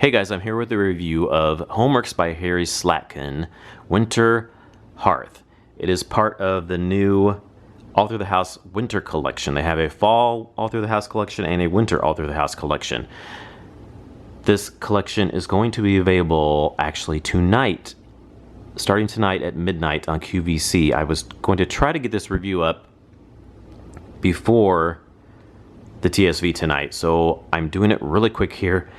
Hey guys, I'm here with a review of HomeWorx by Harry Slatkin, Winter Hearth. It is part of the new All Through the House Winter Collection. They have a Fall All Through the House collection and a Winter All Through the House collection. This collection is going to be available actually tonight, starting tonight at midnight on QVC. I was going to try to get this review up before the TSV tonight, so I'm doing it really quick here.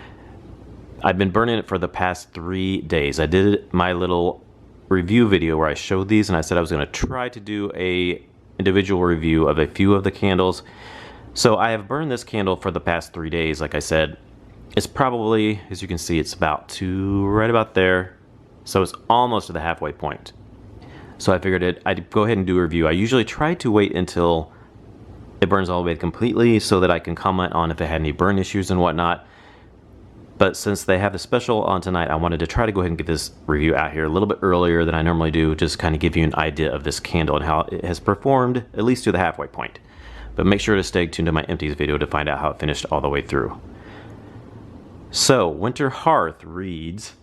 I've been burning it for the past 3 days. I did my little review video where I showed these and I said I was going to try to do a individual review of a few of the candles. So I have burned this candle for the past 3 days. Like I said, it's probably, as you can see, it's about right about there. So it's almost to the halfway point. So I figured I'd go ahead and do a review. I usually try to wait until it burns all the way completely so that I can comment on if it had any burn issues and whatnot. But since they have a special on tonight, I wanted to try to go ahead and get this review out here a little bit earlier than I normally do, just kind of give you an idea of this candle and how it has performed, at least to the halfway point. But make sure to stay tuned to my empties video to find out how it finished all the way through. So, Winter Hearth reads,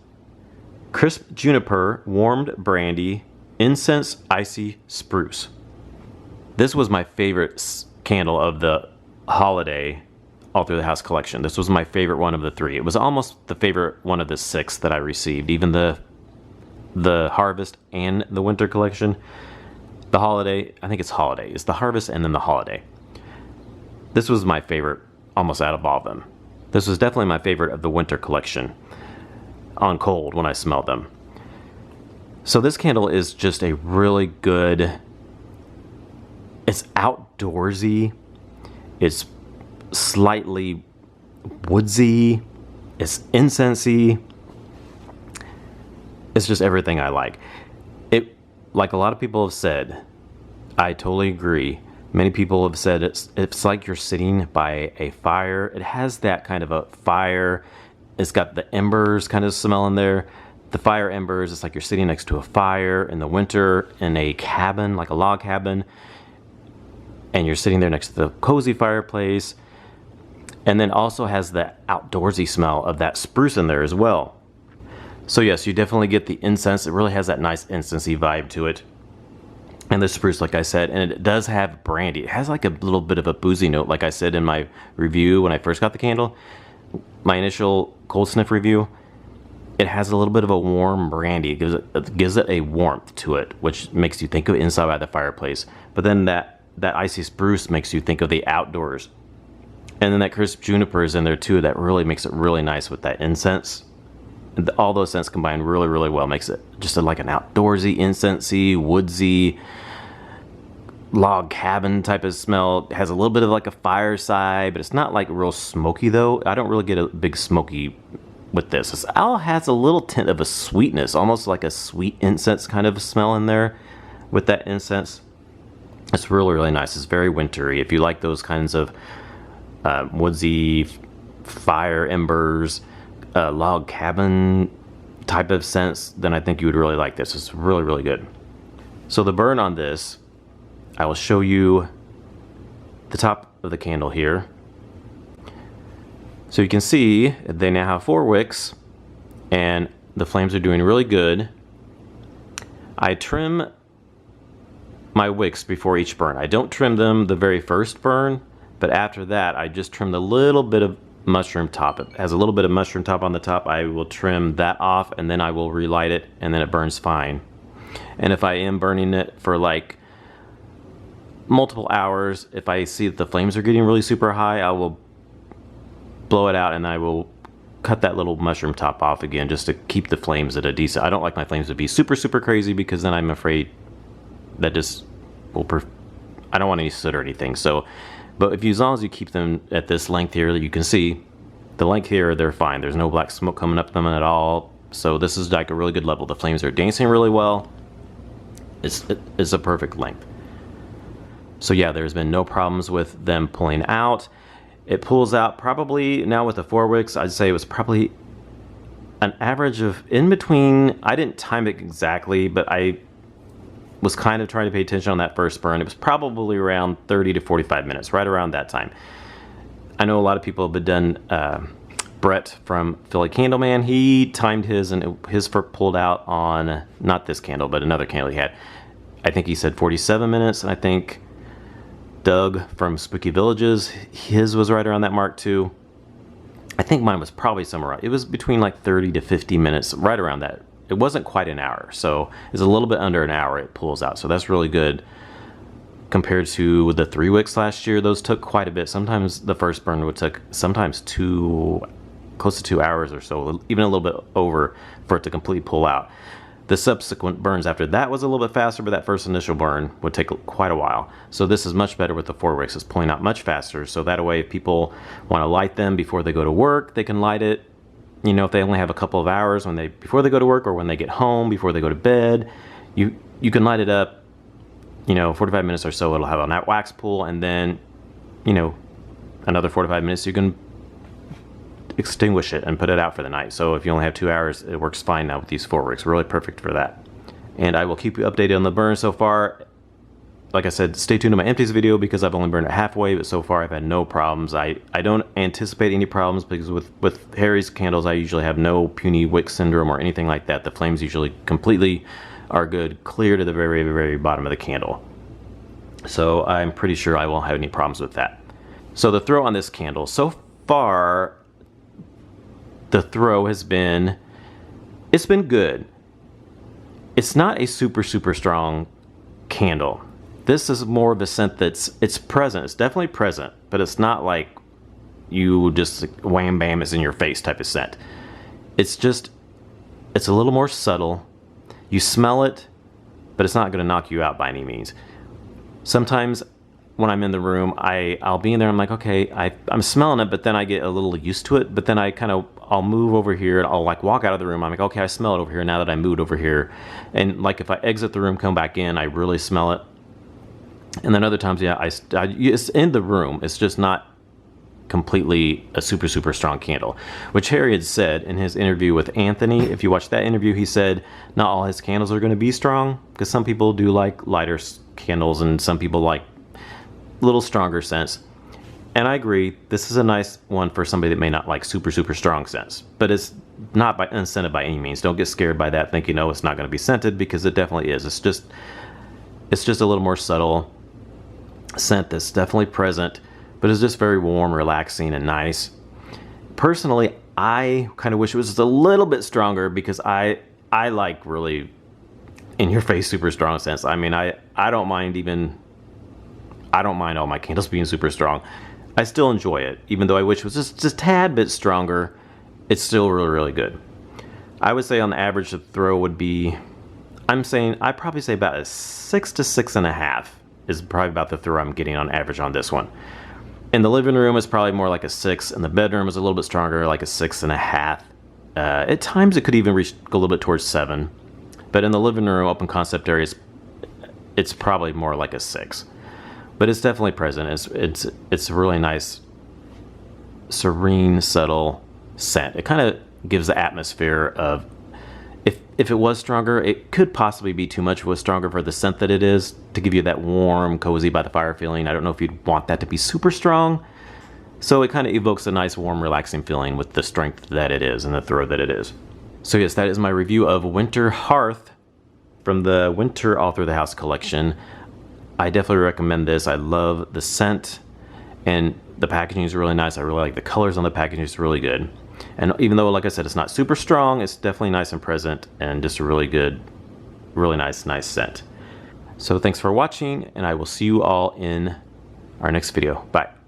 crisp juniper, warmed brandy, incense, icy spruce. This was my favorite candle of the holiday All Through the House collection. This was my favorite one of the 3. It was almost the favorite one of the 6 that I received, even the Harvest and the Winter collection. The Holiday, I think it's Holiday. It's the Harvest and then the Holiday. This was my favorite almost out of all of them. This was definitely my favorite of the Winter collection on cold when I smelled them. So this candle is just a really good, it's outdoorsy, it's slightly woodsy, it's incensey, it's just everything I like. It, like a lot of people have said, I totally agree. Many people have said it's like you're sitting by a fire. It has that kind of a fire. It's got the embers kind of smell in there. The fire embers, it's like you're sitting next to a fire in the winter in a cabin, like a log cabin, and you're sitting there next to the cozy fireplace. And then also has the outdoorsy smell of that spruce in there as well. So yes, you definitely get the incense. It really has that nice incensey vibe to it. And the spruce, like I said, and it does have brandy. It has like a little bit of a boozy note, like I said in my review when I first got the candle. My initial cold sniff review, it has a little bit of a warm brandy. It gives it a warmth to it, which makes you think of inside by the fireplace. But then that icy spruce makes you think of the outdoors. And then that crisp juniper is in there too. That really makes it really nice with that incense. And all those scents combined really, really well. Makes it just like an outdoorsy, incensey, woodsy, log cabin type of smell. It has a little bit of like a fireside, but it's not like real smoky though. I don't really get a big smoky with this. It all has a little tint of a sweetness, almost like a sweet incense kind of smell in there with that incense. It's really, really nice. It's very wintry. If you like those kinds of woodsy, fire embers, log cabin type of scents, then I think you would really like this. It's really, really good. So the burn on this, I will show you the top of the candle here. So you can see they now have 4 wicks and the flames are doing really good. I trim my wicks before each burn. I don't trim them the very first burn, but after that I just trim the little bit of mushroom top. It has a little bit of mushroom top on the top. I will trim that off and then I will relight it and then it burns fine. And if I am burning it for like multiple hours, if I see that the flames are getting really super high, I will blow it out and I will cut that little mushroom top off again just to keep the flames at a decent. I don't like my flames to be super, super crazy because then I'm afraid that just will, I don't want any soot or anything. So, but if you, as long as you keep them at this length here, you can see the length here, they're fine. There's no black smoke coming up them at all. So this is like a really good level. The flames are dancing really well. It's a perfect length. So yeah, there's been no problems with them pulling out. It pulls out probably, now with the 4 wicks, I'd say it was probably an average of in between, I didn't time it exactly, but I was kind of trying to pay attention on that first burn. It was probably around 30 to 45 minutes, right around that time. I know a lot of people have been done Brett from Philly Candleman, he timed his, and his pulled out on, not this candle, but another candle he had. I think he said 47 minutes, and I think Doug from Spooky Villages, his was right around that mark too. I think mine was probably somewhere, it was between like 30 to 50 minutes, right around that. It wasn't quite an hour, so it's a little bit under an hour it pulls out, so that's really good. Compared to the 3 wicks last year, those took quite a bit. Sometimes the first burn would take sometimes close to 2 hours or so, even a little bit over for it to completely pull out. The subsequent burns after that was a little bit faster, but that first initial burn would take quite a while. So this is much better with the 4 wicks. It's pulling out much faster, so that way if people want to light them before they go to work, they can light it. You know, if they only have a couple of hours before they go to work, or when they get home, before they go to bed, you can light it up, you know, 45 minutes or so, it'll have a wax pull, and then, you know, another 45 minutes you can extinguish it and put it out for the night. So if you only have 2 hours, it works fine now with these 4 wicks. Really perfect for that. And I will keep you updated on the burn so far. Like I said, stay tuned to my empties video because I've only burned it halfway, but so far I've had no problems. I don't anticipate any problems because with Harry's candles, I usually have no puny wick syndrome or anything like that. The flames usually completely are good, clear to the very, very bottom of the candle. So I'm pretty sure I won't have any problems with that. So the throw on this candle, so far, the throw has been, it's been good. It's not a super strong candle. This is more of a scent it's present. It's definitely present, but it's not like you just wham bam, it's in your face type of scent. It's a little more subtle. You smell it, but it's not going to knock you out by any means. Sometimes when I'm in the room, I'll be in there, I'm like, okay, I'm smelling it, but then I get a little used to it, but then I'll move over here, and I'll like walk out of the room, I'm like, okay, I smell it over here now that I moved over here. And like if I exit the room, come back in, I really smell it. And then other times, yeah, it's in the room, it's just not completely a super strong candle, which Harry had said in his interview with Anthony. If you watch that interview, he said not all his candles are going to be strong, because some people do like lighter candles and some people like little stronger scents. And I agree, this is a nice one for somebody that may not like super strong scents, but it's not unscented by any means. Don't get scared by that thinking, oh, it's not going to be scented, because it definitely is. It's just a little more subtle scent that's definitely present, but it's just very warm, relaxing, and nice. Personally, I kind of wish it was just a little bit stronger, because I like really in your face super strong scents. I mean, I don't mind all my candles being super strong. I still enjoy it, even though I wish it was just a tad bit stronger. It's still really good. I would say on the average the throw would be, I'd probably say about a 6 to 6.5 is probably about the throw I'm getting on average on this one. In the living room it's probably more like a 6. In the bedroom is a little bit stronger, like a 6.5. At times it could even go a little bit towards 7. But in the living room, open concept areas, it's probably more like a 6. But it's definitely present. It's a really nice, serene, subtle scent. It kind of gives the atmosphere of, if it was stronger, it could possibly be too much if it was stronger for the scent that it is, to give you that warm, cozy by the fire feeling. I don't know if you'd want that to be super strong. So it kind of evokes a nice, warm, relaxing feeling with the strength that it is and the throw that it is. So yes, that is my review of Winter Hearth from the Winter All Through the House collection. I definitely recommend this. I love the scent, and the packaging is really nice. I really like the colors on the packaging. It's really good. And even though, like I said, it's not super strong, it's definitely nice and present, and just a really good, really nice scent. So thanks for watching, and I will see you all in our next video. Bye.